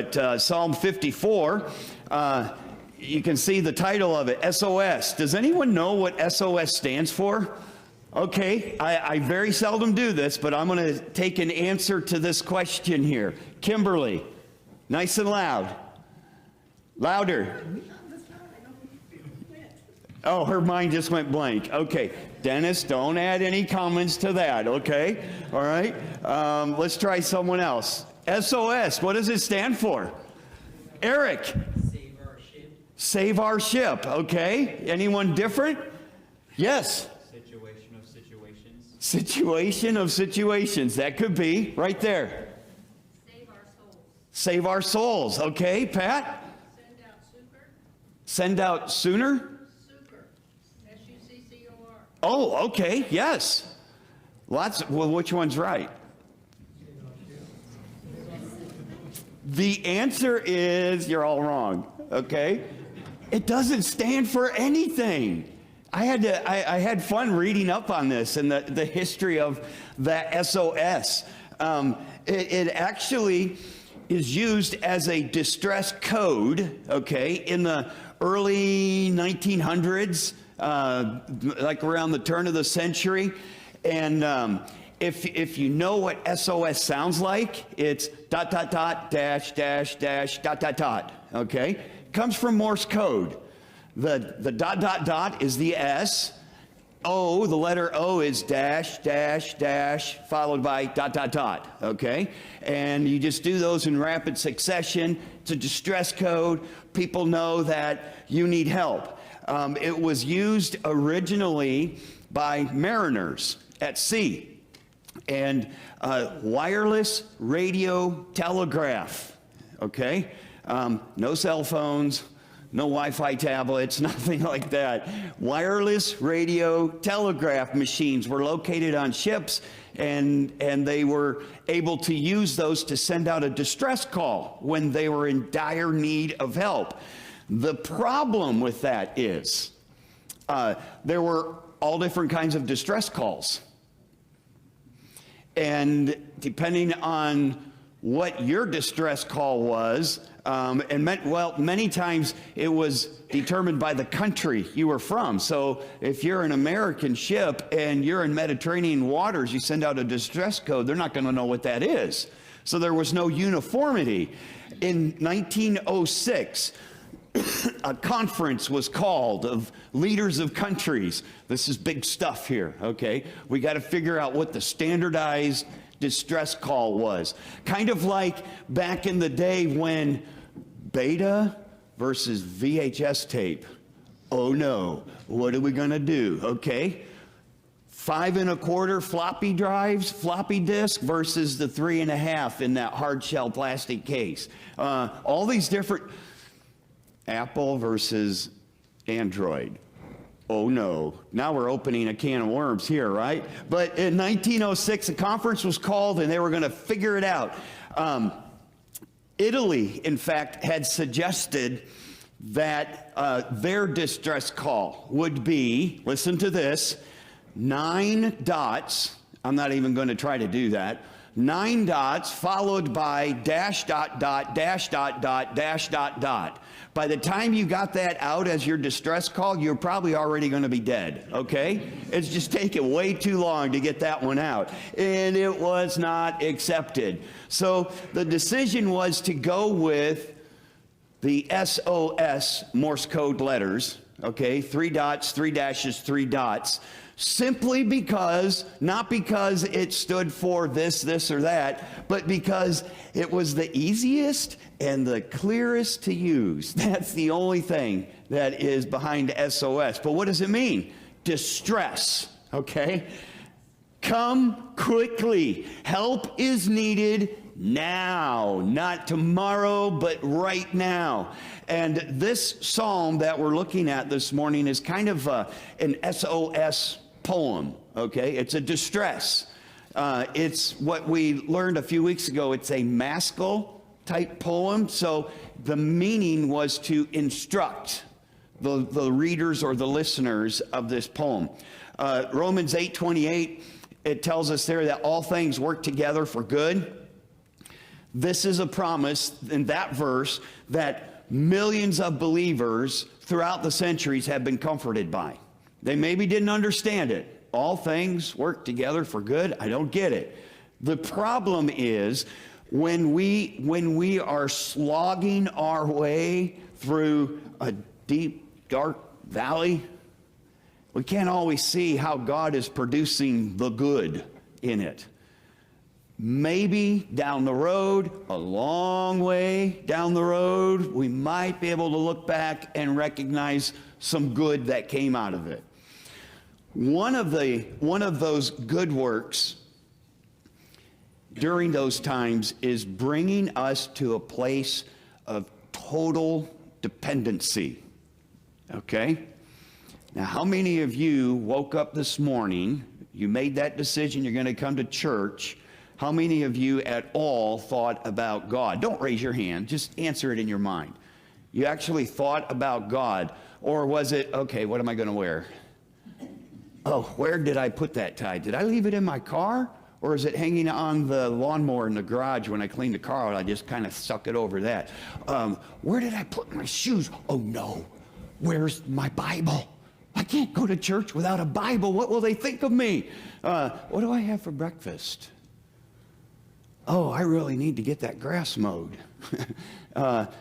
at Psalm 54. You can see the title of it, SOS. Does anyone know what SOS stands for? Okay, I very seldom do this, but I'm going to take an answer to this question here. Kimberly, nice and loud. Louder. Oh, her mind just went blank. Okay, Dennis, don't add any comments to that, okay? All right, let's try someone else. SOS, what does it stand for? Eric. Save our ship. Save our ship, okay. Anyone different? Yes. Situation of situations. Situation of situations, that could be right there. Save our souls. Save our souls, okay. Pat? Send out super. Send out sooner? Super. SUCCOR. Oh, okay, yes. Lots, well, which one's right? The answer is, you're all wrong, okay? It doesn't stand for anything. I had fun reading up on this and the history of that SOS. It actually is used as a distress code, okay, in the early 1900s, like around the turn of the century. And if you know what SOS sounds like, it's ... okay? It comes from Morse code. The ... is the S. O, the letter O is ... followed by ... okay? And you just do those in rapid succession. It's a distress code. People know that you need help. It was used originally by mariners at sea. And wireless radio telegraph, okay? No cell phones, no Wi-Fi tablets, nothing like that. Wireless radio telegraph machines were located on ships, and they were able to use those to send out a distress call when they were in dire need of help. The problem with that is there were all different kinds of distress calls. And depending on what your distress call was, many times it was determined by the country you were from. So if you're an American ship and you're in Mediterranean waters, you send out a distress code, they're not going to know what that is. So there was no uniformity. In 1906, a conference was called of leaders of countries. This is big stuff here, okay? We got to figure out what the standardized distress call was. Kind of like back in the day when beta versus VHS tape. Oh no, what are we going to do? Okay? 5 1/4 floppy drives, floppy disk versus the 3 1/2 in that hard shell plastic case. All these different... Apple versus Android. Oh no, now we're opening a can of worms here, right? But in 1906, a conference was called and they were going to figure it out. Italy, in fact, had suggested that their distress call would be, listen to this, 9 dots. I'm not even going to try to do that. 9 dots followed by ... By the time you got that out as your distress call, you're probably already going to be dead, okay? It's just taken way too long to get that one out. And it was not accepted. So the decision was to go with the SOS Morse code letters, okay? 3 dots, 3 dashes, 3 dots. Simply because, not because it stood for this, or that, but because it was the easiest and the clearest to use. That's the only thing that is behind SOS. But what does it mean? Distress, okay? Come quickly. Help is needed now, not tomorrow, but right now. And this psalm that we're looking at this morning is kind of an SOS poem, okay? It's a distress. It's what we learned a few weeks ago. It's a Maskell type poem. So the meaning was to instruct the readers or the listeners of this poem. Romans 8:28, it tells us there that all things work together for good. This is a promise in that verse that millions of believers throughout the centuries have been comforted by. They maybe didn't understand it. All things work together for good. I don't get it. The problem is when we are slogging our way through a deep, dark valley, we can't always see how God is producing the good in it. Maybe down the road, a long way down the road, we might be able to look back and recognize some good that came out of it. One of those good works during those times is bringing us to a place of total dependency. Okay? Now, how many of you woke up this morning, you made that decision, you're going to come to church? How many of you at all thought about God? Don't raise your hand, just answer it in your mind. You actually thought about God, or was it, okay, what am I going to wear? Oh, where did I put that tie? Did I leave it in my car? Or is it hanging on the lawnmower in the garage when I clean the car out? I just kind of suck it over that. Where did I put my shoes? Oh no, where's my Bible? I can't go to church without a Bible. What will they think of me? What do I have for breakfast? Oh, I really need to get that grass mowed.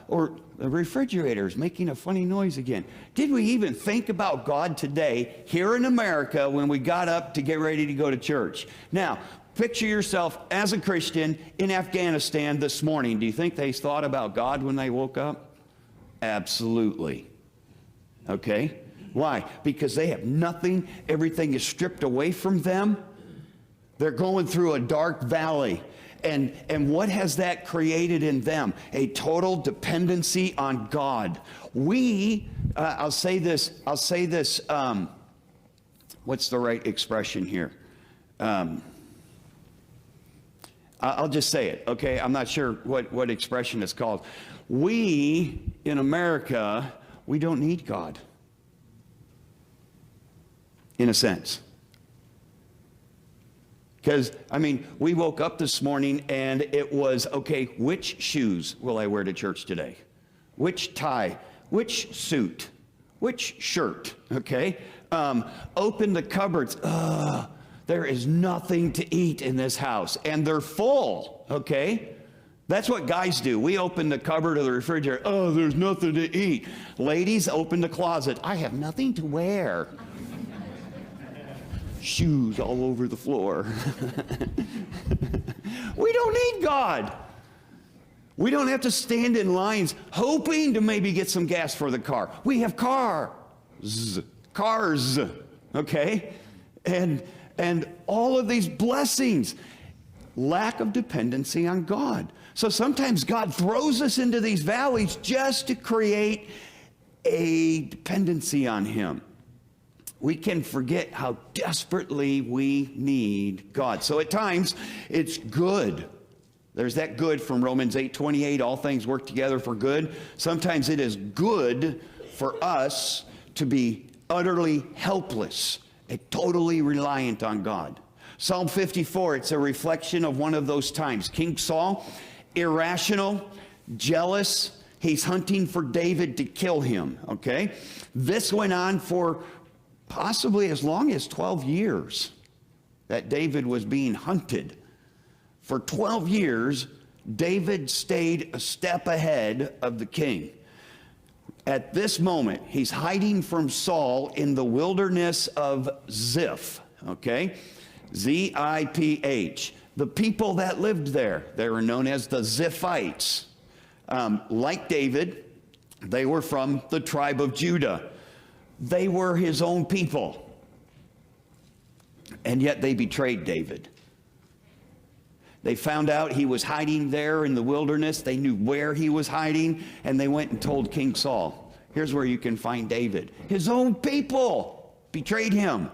Or the refrigerator is making a funny noise again. Did we even think about God today here in America when we got up to get ready to go to church? Now, picture yourself as a Christian in Afghanistan this morning. Do you think they thought about God when they woke up? Absolutely. Okay? Why? Because they have nothing. Everything is stripped away from them. They're going through a dark valley. And what has that created in them? A total dependency on God. I'll say this, what's the right expression here? I'll just say it, okay? I'm not sure what expression it's called. We, in America, we don't need God. In a sense. Because, we woke up this morning and it was, okay, which shoes will I wear to church today? Which tie? Which suit? Which shirt? Okay? Open the cupboards. There is nothing to eat in this house. And they're full, okay? That's what guys do. We open the cupboard or the refrigerator. Oh, there's nothing to eat. Ladies, open the closet. I have nothing to wear. Shoes all over the floor. We don't need God. We don't have to stand in lines hoping to maybe get some gas for the car. We have cars, okay? And all of these blessings, lack of dependency on God. So sometimes God throws us into these valleys just to create a dependency on Him. We can forget how desperately we need God. So at times, it's good. There's that good from Romans 8:28, all things work together for good. Sometimes it is good for us to be utterly helpless and totally reliant on God. Psalm 54, it's a reflection of one of those times. King Saul, irrational, jealous, he's hunting for David to kill him, okay? This went on for possibly as long as 12 years that David was being hunted. For 12 years, David stayed a step ahead of the king. At this moment, he's hiding from Saul in the wilderness of Ziph, okay? Z-I-P-H. The people that lived there, they were known as the Ziphites. Like David, they were from the tribe of Judah. They were his own people. And yet they betrayed David. They found out he was hiding there in the wilderness. They knew where he was hiding, and they went and told King Saul, here's where you can find David. His own people betrayed him.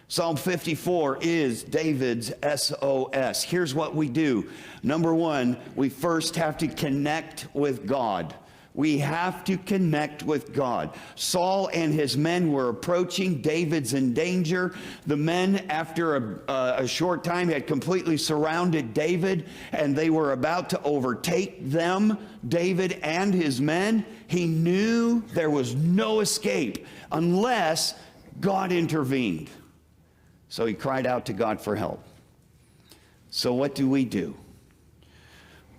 Psalm 54 is David's SOS. Here's what we do. Number one, we first have to connect with God. We have to connect with God. Saul and his men were approaching. David's in danger. The men, after a short time, had completely surrounded David, and they were about to overtake them, David and his men. He knew there was no escape unless God intervened. So he cried out to God for help. So what do?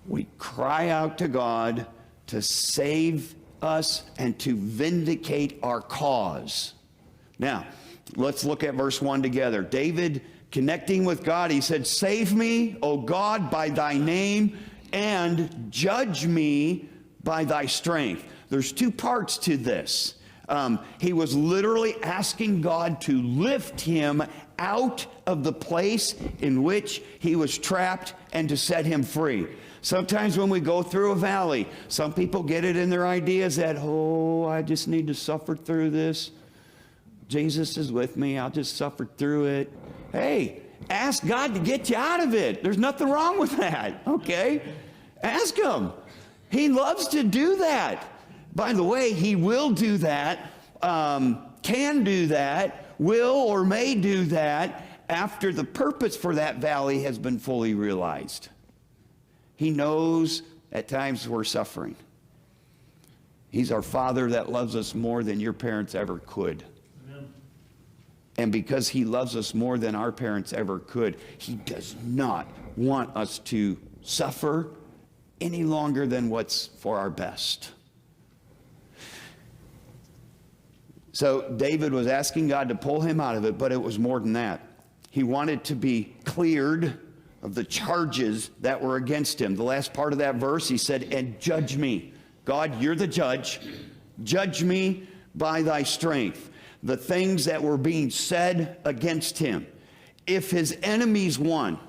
We cry out to God to save us and to vindicate our cause. Now, let's look at verse 1 together. David, connecting with God, he said, "Save me, O God, by thy name, and judge me by thy strength." There's two parts to this. He was literally asking God to lift him out of the place in which he was trapped and to set him free. Sometimes when we go through a valley, some people get it in their ideas that, oh, I just need to suffer through this. Jesus is with me. I'll just suffer through it. Hey, ask God to get you out of it. There's nothing wrong with that, okay? Ask him. He loves to do that. By the way, he will do that, can do that, will or may do that after the purpose for that valley has been fully realized. He knows at times we're suffering. He's our Father that loves us more than your parents ever could. Amen. And because he loves us more than our parents ever could, he does not want us to suffer any longer than what's for our best. So David was asking God to pull him out of it, but it was more than that. He wanted to be cleared of the charges that were against him. The last part of that verse, he said, "And judge me." God, you're the judge. Judge me by thy strength. The things that were being said against him. If his enemies won,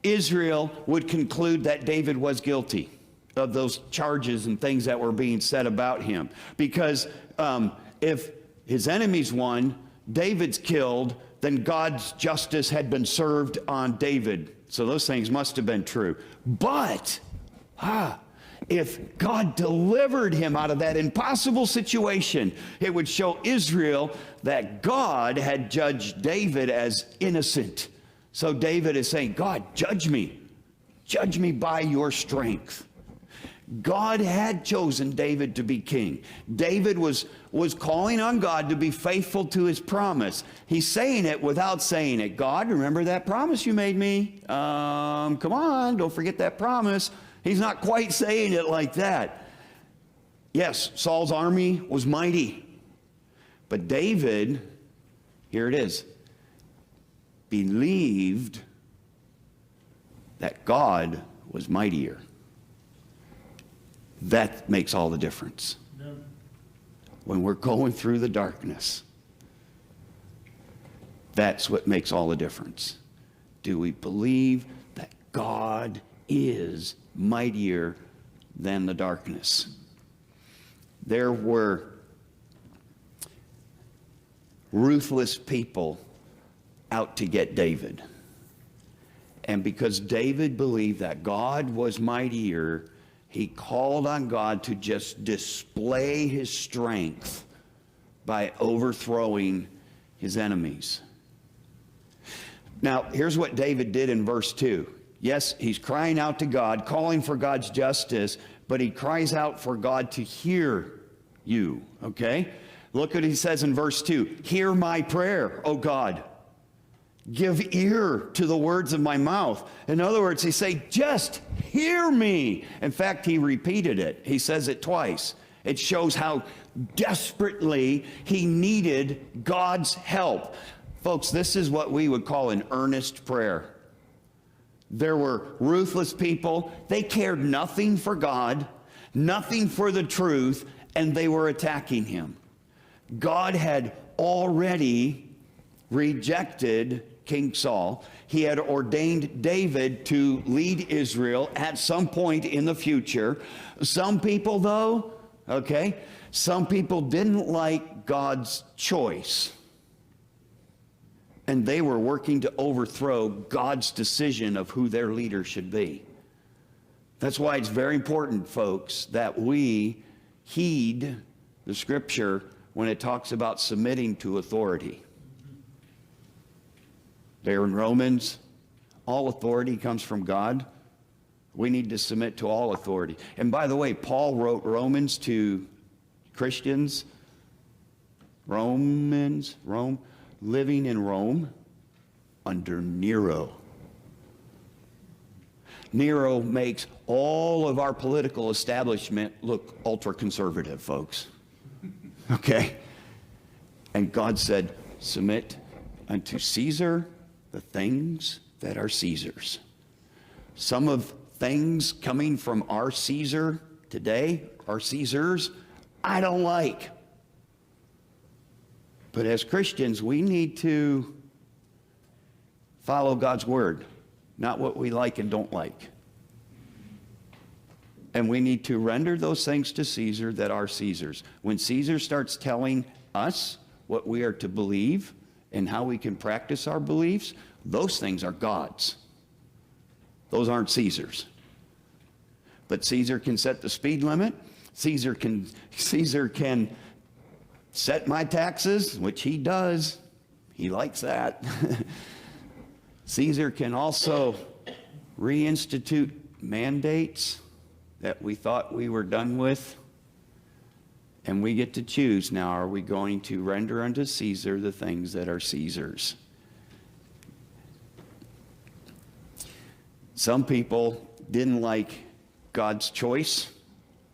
Israel would conclude that David was guilty of those charges and things that were being said about him. Because if his enemies won, David's killed, then God's justice had been served on David. So those things must have been true. But if God delivered him out of that impossible situation, it would show Israel that God had judged David as innocent. So David is saying, God, judge me. Judge me by your strength. God had chosen David to be king. David was calling on God to be faithful to his promise. He's saying it without saying it. God, remember that promise you made me? Come on, don't forget that promise. He's not quite saying it like that. Yes, Saul's army was mighty. But David, here it is, believed that God was mightier. That makes all the difference. No. When we're going through the darkness, that's what makes all the difference. Do we believe that God is mightier than the darkness? There were ruthless people out to get David. And because David believed that God was mightier, he called on God to just display his strength by overthrowing his enemies. Now, here's what David did in verse 2. Yes, he's crying out to God, calling for God's justice, but he cries out for God to hear you, okay? Look what he says in verse 2. Hear my prayer, O God. Give ear to the words of my mouth. In other words, he said, just hear me. In fact, he repeated it. He says it twice. It shows how desperately he needed God's help. Folks, this is what we would call an earnest prayer. There were ruthless people. They cared nothing for God, nothing for the truth, and they were attacking him. God had already rejected King Saul. He had ordained David to lead Israel at some point in the future. Some people, though, some people didn't like God's choice. And they were working to overthrow God's decision of who their leader should be. That's why it's very important, folks, that we heed the scripture when it talks about submitting to authority. There in Romans, all authority comes from God. We need to submit to all authority. And by the way, Paul wrote Romans to Christians, Rome, living in Rome under Nero. Nero makes all of our political establishment look ultra-conservative, folks. Okay? And God said, submit unto Caesar the things that are Caesar's. Some of things coming from our Caesar today, our Caesars, I don't like. But as Christians, we need to follow God's word, not what we like and don't like. And we need to render those things to Caesar that are Caesar's. When Caesar starts telling us what we are to believe and how we can practice our beliefs, those things are God's. Those aren't Caesar's. But Caesar can set the speed limit. Caesar can set my taxes, which he does. He likes that. Caesar can also reinstitute mandates that we thought we were done with. And we get to choose now, are we going to render unto Caesar the things that are Caesar's? Some people didn't like God's choice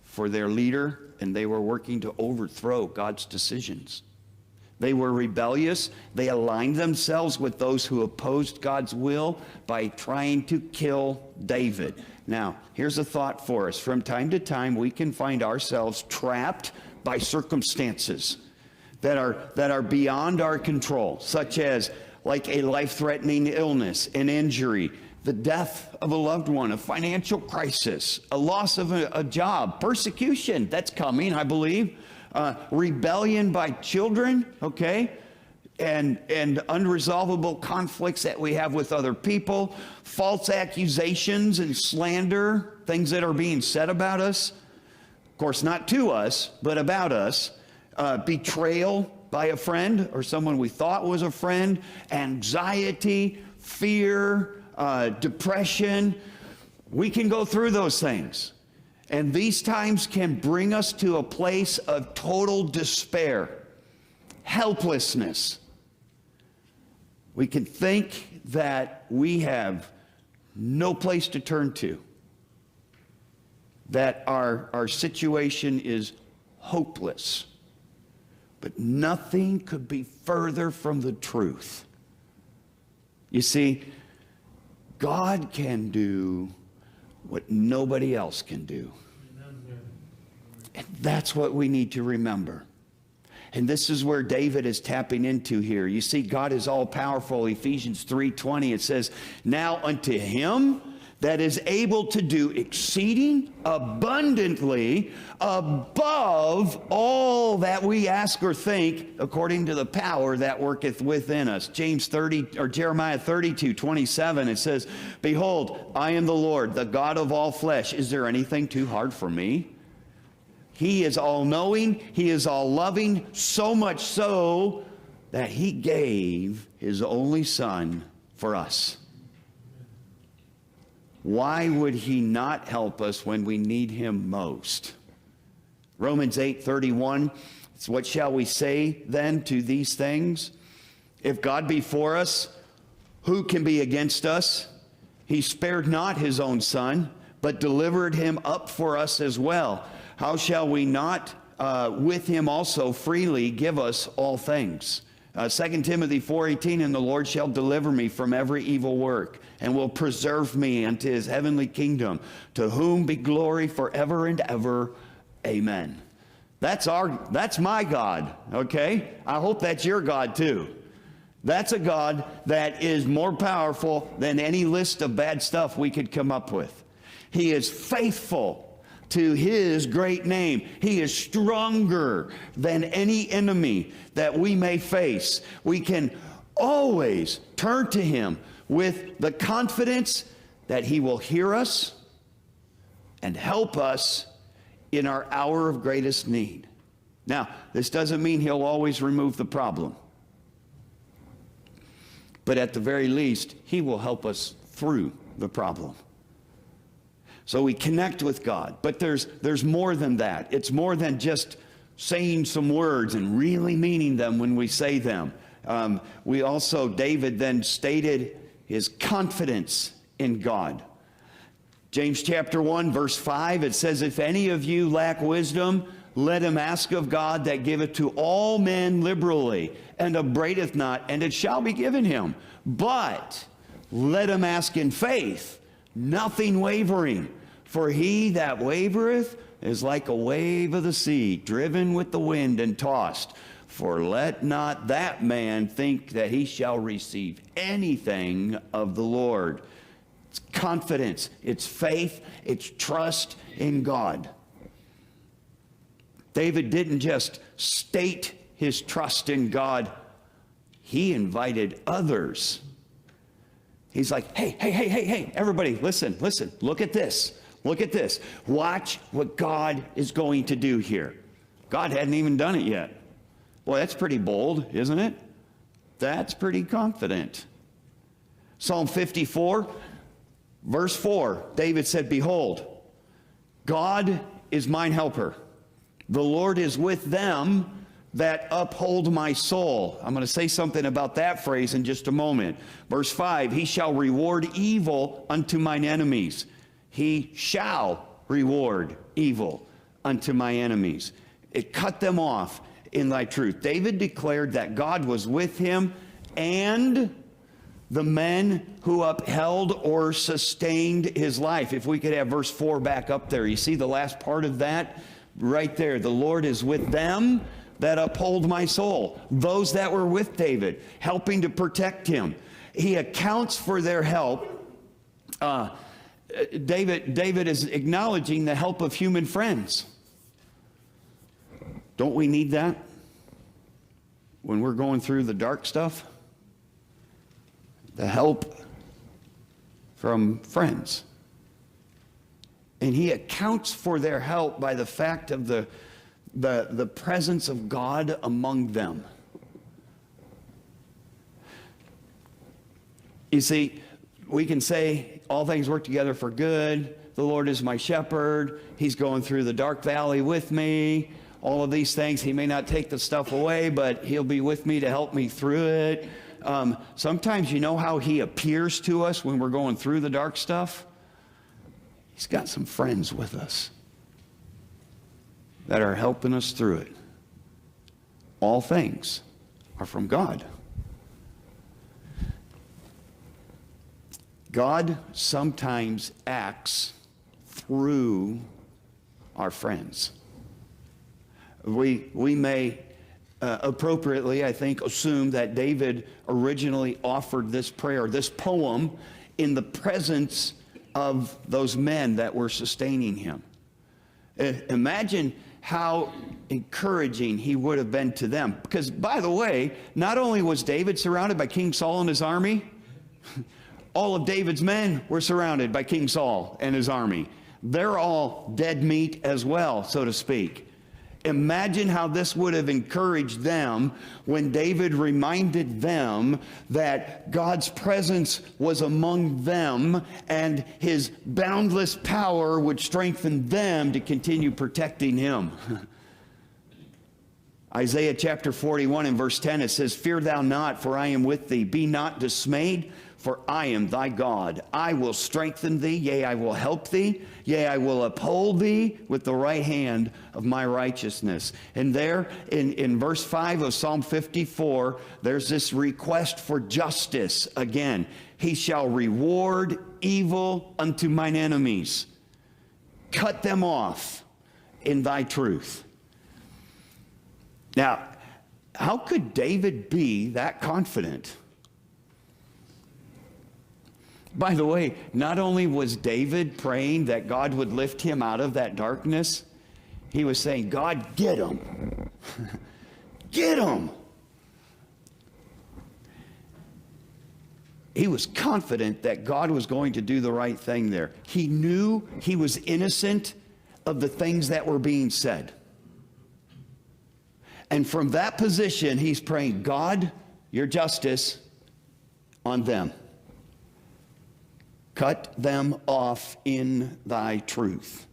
for their leader, and they were working to overthrow God's decisions. They were rebellious. They aligned themselves with those who opposed God's will by trying to kill David. Now, here's a thought for us. From time to time, we can find ourselves trapped by circumstances that are beyond our control, such as like a life-threatening illness, an injury, the death of a loved one, a financial crisis, a loss of a job, persecution, that's coming, I believe, rebellion by children, okay, and unresolvable conflicts that we have with other people, false accusations and slander, things that are being said about us, of course, not to us, but about us, betrayal by a friend or someone we thought was a friend, anxiety, fear, depression. We can go through those things. And these times can bring us to a place of total despair, helplessness. We can think that we have no place to turn to, that our situation is hopeless. But nothing could be further from the truth. You see, God can do what nobody else can do. And that's what we need to remember. And this is where David is tapping into here. You see, God is all powerful. Ephesians 3:20, it says, now unto him that is able to do exceeding abundantly above all that we ask or think, according to the power that worketh within us. Jeremiah 32:27, it says, behold, I am the Lord, the God of all flesh. Is there anything too hard for me? He is all-knowing, he is all-loving, so much so that he gave his only son for us. Why would he not help us when we need him most? Romans 8:31, what shall we say then to these things? If God be for us, who can be against us? He spared not his own son, but delivered him up for us as well. How shall we not with him also freely give us all things? 2 Timothy 4:18, and the Lord shall deliver me from every evil work, and will preserve me unto his heavenly kingdom, to whom be glory forever and ever. Amen. That's my God, okay? I hope that's your God too. That's a God that is more powerful than any list of bad stuff we could come up with. He is faithful to his great name. He is stronger than any enemy that we may face. We can always turn to him with the confidence that he will hear us, and help us in our hour of greatest need. Now, this doesn't mean he'll always remove the problem. But at the very least, he will help us through the problem. So we connect with God. But there's more than that. It's more than just saying some words and really meaning them when we say them. David then stated his confidence in God. James chapter 1, verse 5, it says, if any of you lack wisdom, let him ask of God that giveth to all men liberally, and upbraideth not, and it shall be given him. But let him ask in faith, nothing wavering. For he that wavereth is like a wave of the sea, driven with the wind and tossed. For let not that man think that he shall receive anything of the Lord. It's confidence, it's faith, it's trust in God. David didn't just state his trust in God. He invited others. He's like, hey, everybody, listen, look at this. Look at this. Watch what God is going to do here. God hadn't even done it yet. Boy, that's pretty bold, isn't it? That's pretty confident. Psalm 54, verse 4, David said, behold, God is mine helper. The Lord is with them that uphold my soul. I'm going to say something about that phrase in just a moment. Verse 5, he shall reward evil unto mine enemies. He shall reward evil unto my enemies. It cut them off in thy truth. David declared that God was with him and the men who upheld or sustained his life. If we could have verse 4 back up there. You see the last part of that? Right there, the Lord is with them that uphold my soul. Those that were with David, helping to protect him. He accounts for their help. David is acknowledging the help of human friends. Don't we need that when we're going through the dark stuff? The help from friends. And he accounts for their help by the fact of the presence of God among them. You see, we can say all things work together for good. The Lord is my shepherd. He's going through the dark valley with me. All of these things. He may not take the stuff away, but he'll be with me to help me through it. Sometimes you know how he appears to us when we're going through the dark stuff? He's got some friends with us that are helping us through it. All things are from God. God sometimes acts through our friends. We may appropriately, I think, assume that David originally offered this prayer, this poem, in the presence of those men that were sustaining him. Imagine how encouraging he would have been to them. Because, by the way, not only was David surrounded by King Saul and his army, all of David's men were surrounded by King Saul and his army. They're all dead meat as well, so to speak. Imagine how this would have encouraged them when David reminded them that God's presence was among them and his boundless power would strengthen them to continue protecting him. Isaiah chapter 41 and verse 10, it says, fear thou not, for I am with thee. Be not dismayed, for I am thy God. I will strengthen thee, yea, I will help thee, yea, I will uphold thee with the right hand of my righteousness. And there in verse 5 of Psalm 54, there's this request for justice again. He shall reward evil unto mine enemies. Cut them off in thy truth. Now, how could David be that confident? By the way, not only was David praying that God would lift him out of that darkness, he was saying, God, get him. Get him. He was confident that God was going to do the right thing there. He knew he was innocent of the things that were being said. And from that position, he's praying, God, your justice on them. Cut them off in thy truth.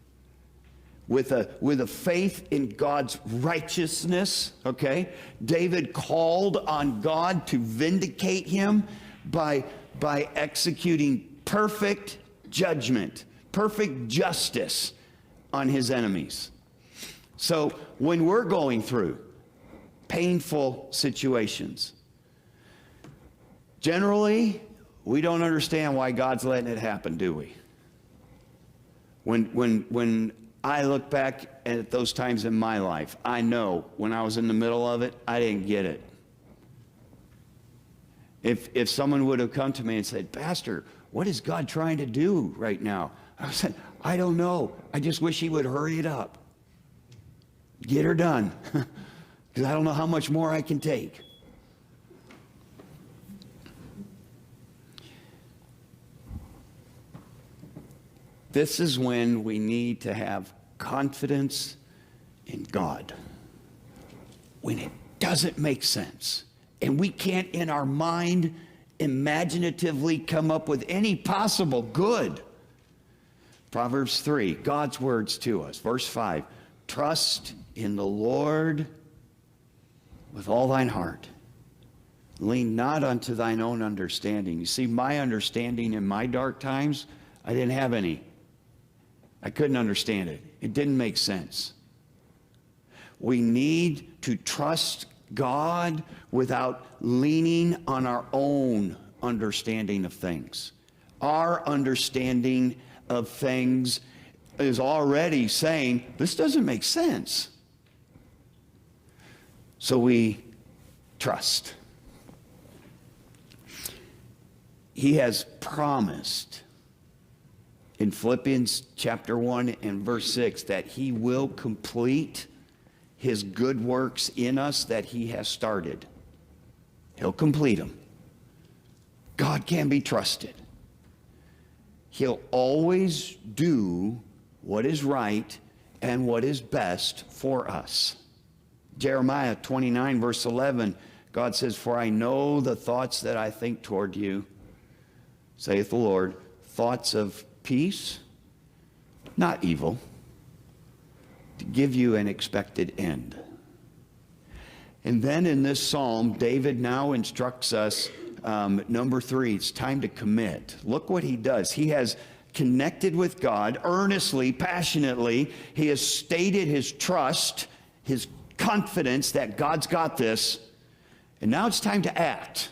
With a faith in God's righteousness, okay? David called on God to vindicate him by executing perfect judgment, perfect justice on his enemies. So when we're going through painful situations, generally, we don't understand why God's letting it happen, do we? When I look back at those times in my life, I know when I was in the middle of it, I didn't get it. If someone would have come to me and said, Pastor, what is God trying to do right now? I said, I don't know. I just wish he would hurry it up. Get her done. Because I don't know how much more I can take. This is when we need to have confidence in God. When it doesn't make sense, and we can't in our mind imaginatively come up with any possible good. Proverbs 3, God's words to us. Verse 5, trust in the Lord with all thine heart. Lean not unto thine own understanding. You see, my understanding in my dark times, I didn't have any. I couldn't understand it. It didn't make sense. We need to trust God without leaning on our own understanding of things. Our understanding of things is already saying, this doesn't make sense. So we trust. He has promised in Philippians chapter 1 and verse 6 that he will complete his good works in us that he has started. He'll complete them. God can be trusted. He'll always do what is right and what is best for us. Jeremiah 29 verse 11, God says, for I know the thoughts that I think toward you, saith the Lord, thoughts of peace, not evil, to give you an expected end. And then in this psalm, David now instructs us, number 3, it's time to commit. Look what he does. He has connected with God earnestly, passionately. He has stated his trust, his confidence that God's got this. And now it's time to act.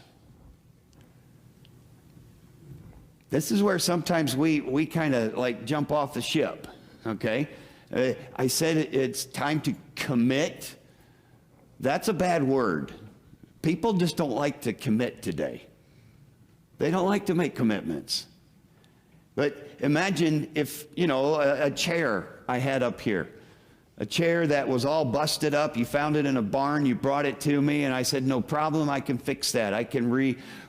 This is where sometimes we kind of like jump off the ship, okay? I said it's time to commit. That's a bad word. People just don't like to commit today. They don't like to make commitments. But imagine if, a chair I had up here, a chair that was all busted up. You found it in a barn. You brought it to me, and I said, no problem. I can fix that. I can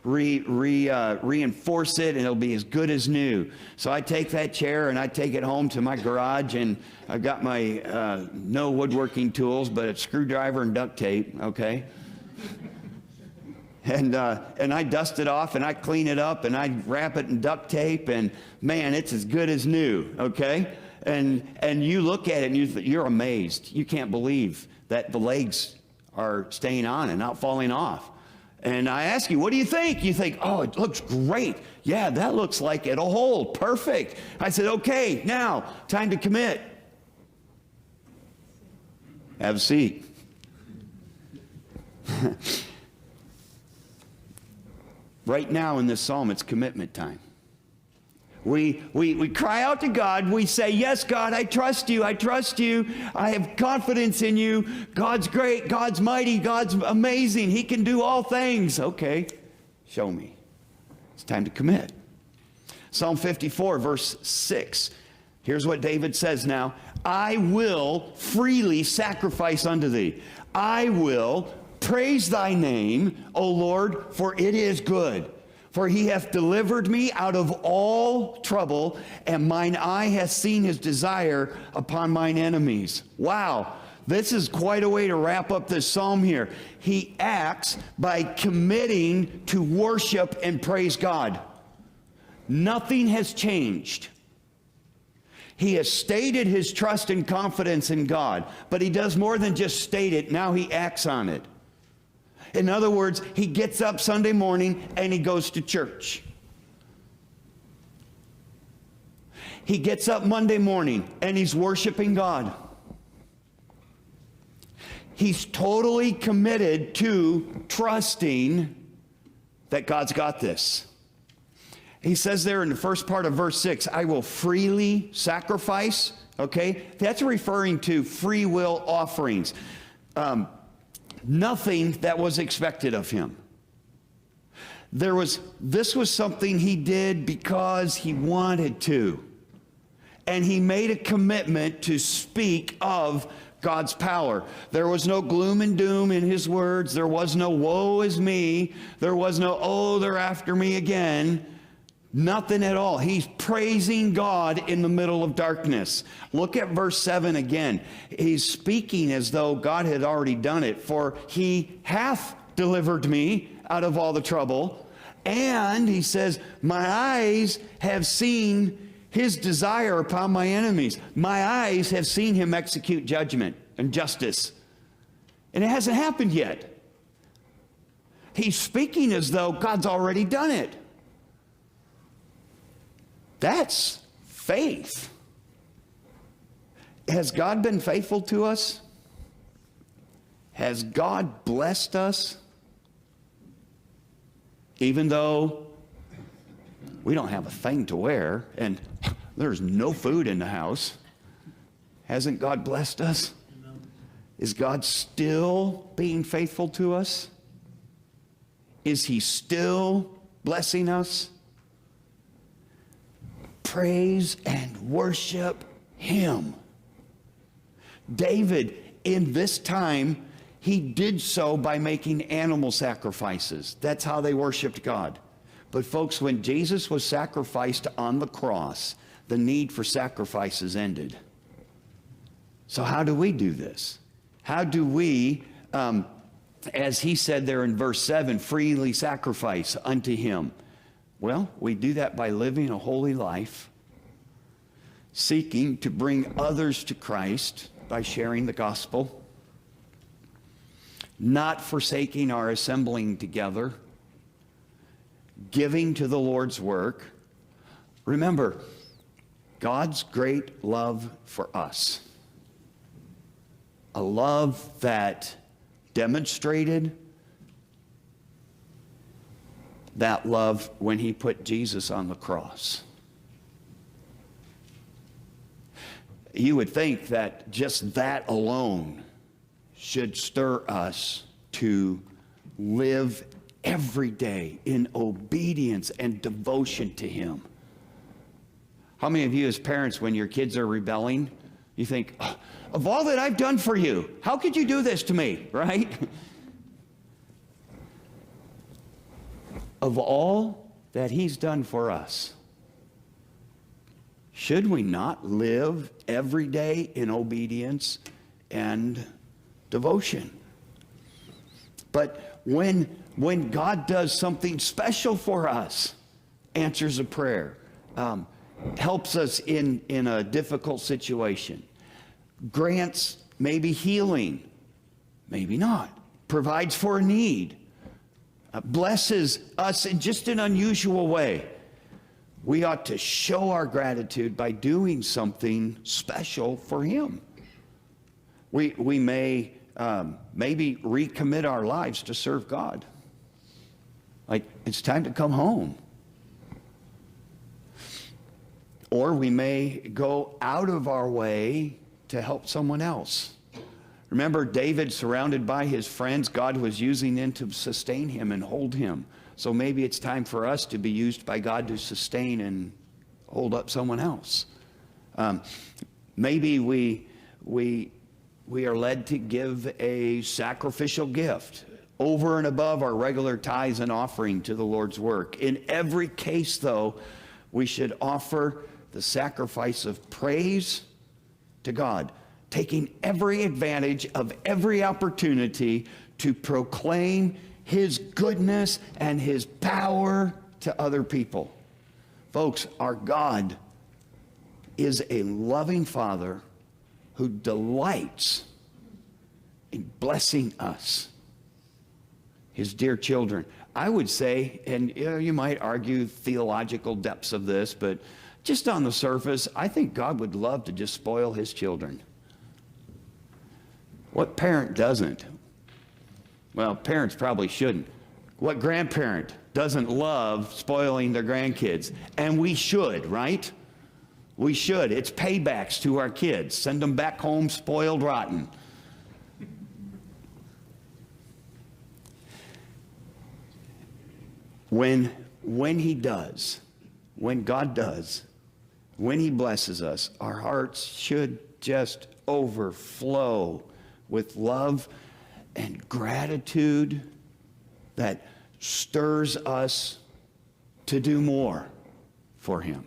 reinforce it, and it'll be as good as new. So I take that chair, and I take it home to my garage, and I've got my no woodworking tools, but a screwdriver and duct tape, okay? And I dust it off, and I clean it up, and I wrap it in duct tape, and man, it's as good as new, okay? And you look at it and you're amazed. You can't believe that the legs are staying on and not falling off. And I ask you, what do you think? You think, oh, it looks great. Yeah, that looks like it'll hold. Perfect. I said, okay, now, time to commit. Have a seat. Right now in this psalm, it's commitment time. We cry out to God. We say, yes, God, I trust you. I trust you. I have confidence in you. God's great. God's mighty. God's amazing. He can do all things. Okay, show me. It's time to commit. Psalm 54, verse 6. Here's what David says now. I will freely sacrifice unto thee. I will praise thy name, O Lord, for it is good. For he hath delivered me out of all trouble, and mine eye hath seen his desire upon mine enemies. Wow, this is quite a way to wrap up this psalm here. He acts by committing to worship and praise God. Nothing has changed. He has stated his trust and confidence in God, but he does more than just state it. Now he acts on it. In other words, he gets up Sunday morning and he goes to church. He gets up Monday morning and he's worshiping God. He's totally committed to trusting that God's got this. He says there in the first part of verse 6, I will freely sacrifice. Okay? That's referring to free will offerings. Nothing that was expected of him. This was something he did because he wanted to. And he made a commitment to speak of God's power. There was no gloom and doom in his words. There was no woe is me. There was no, oh, they're after me again. Nothing at all. He's praising God in the middle of darkness. Look at verse 7 again. He's speaking as though God had already done it. For he hath delivered me out of all the trouble. And he says, my eyes have seen his desire upon my enemies. My eyes have seen him execute judgment and justice. And it hasn't happened yet. He's speaking as though God's already done it. That's faith. Has God been faithful to us? Has God blessed us? Even though we don't have a thing to wear and there's no food in the house, hasn't God blessed us? Is God still being faithful to us? Is he still blessing us? Praise and worship him. David, in this time, he did so by making animal sacrifices. That's how they worshiped God. But folks, when Jesus was sacrificed on the cross, the need for sacrifices ended. So how do we do this? How do we, as he said there in verse 7, freely sacrifice unto him? Well, we do that by living a holy life, seeking to bring others to Christ by sharing the gospel, not forsaking our assembling together, giving to the Lord's work. Remember, God's great love for us, a love that demonstrated that love when he put Jesus on the cross. You would think that just that alone should stir us to live every day in obedience and devotion to him. How many of you as parents, when your kids are rebelling, you think, oh, of all that I've done for you, how could you do this to me, right? Of all that he's done for us, should we not live every day in obedience and devotion? But when God does something special for us, answers a prayer, helps us in a difficult situation, grants maybe healing, maybe not, provides for a need, blesses us in just an unusual way, we ought to show our gratitude by doing something special for him. We may maybe recommit our lives to serve God. Like, it's time to come home. Or we may go out of our way to help someone else. Remember, David, surrounded by his friends, God was using them to sustain him and hold him. So maybe it's time for us to be used by God to sustain and hold up someone else. Maybe we are led to give a sacrificial gift, over and above our regular tithes and offering to the Lord's work. In every case, though, we should offer the sacrifice of praise to God, taking every advantage of every opportunity to proclaim His goodness and His power to other people. Folks, our God is a loving Father who delights in blessing us, His dear children. I would say, and you might argue theological depths of this, but just on the surface, I think God would love to just spoil His children. What parent doesn't? Well, parents probably shouldn't. What grandparent doesn't love spoiling their grandkids? And we should, right? We should. It's paybacks to our kids. Send them back home spoiled rotten. When He does, when God does, when He blesses us, our hearts should just overflow with love and gratitude that stirs us to do more for Him.